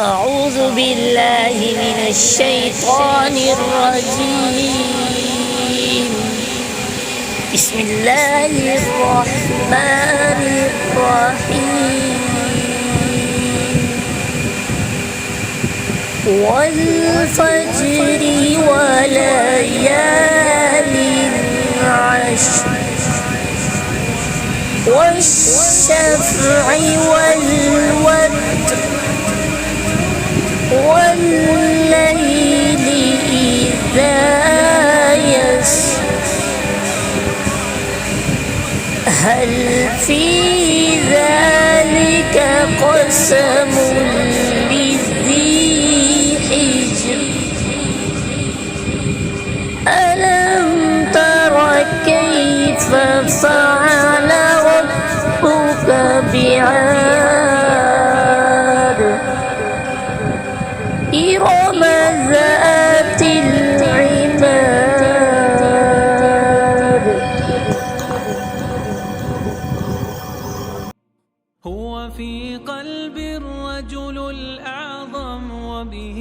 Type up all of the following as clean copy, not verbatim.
أعوذ بالله من الشيطان الرجيم. بسم الله الرحمن الرحيم. والفجر وليال عشر والشفع والوتر والليل إذا يسر هل في ذلك قسم لذي حجر ألم تر كيف فعل ربك بعاد إرم ذات العماد. هو في قلب الرجل الأعظم وبه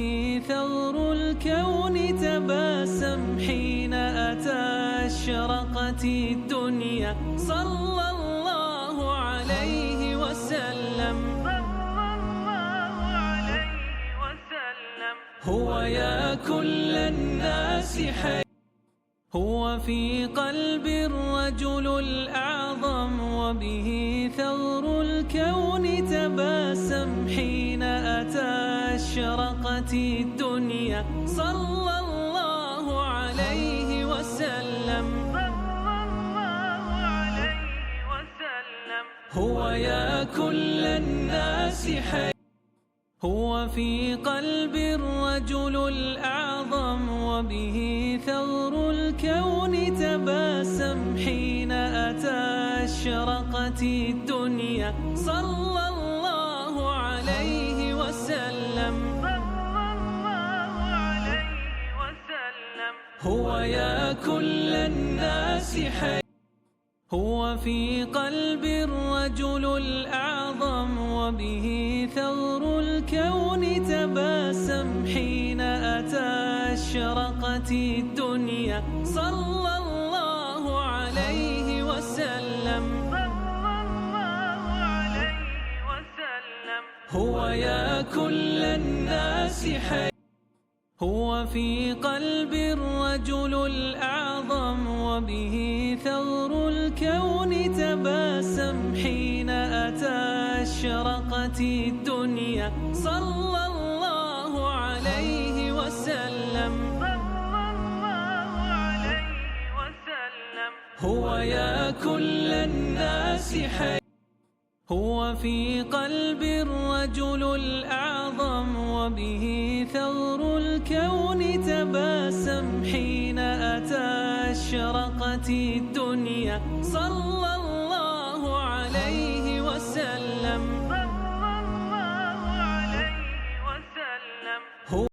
ثغر الكون تباسم حين أتى أشرقت الدنيا صلى الله عليه وسلم. هو يا كل الناس حي هو في قلب الرجل الأعظم وبه ثغر الكون تباسم حين أتى أشرقت الدنيا صلى الله عليه وسلم. هو يا كل الناس حي هو في قلب الرجل الأعظم وبه ثغر الكون تباسم حين أتى أشرقت الدنيا صلى الله عليه وسلم. هو يا كل الناس حي هو في قلب الرجل الأعظم وبه ثغر الكون تباسم حين أتى أشرقت الدنيا صلى الله عليه وسلم. هو يا كل الناس حي هو في قلب الرجل الأعظم وبه ثغر الكون تباسم حين أتى أشرقت الدنيا صلى الله عليه وسلم. هو يا كل الناس حي هو في قلب الرجل الأعظم وبه ثغر الكون تباسم حين أتى أشرقت الدنيا صلى الله عليه وسلم.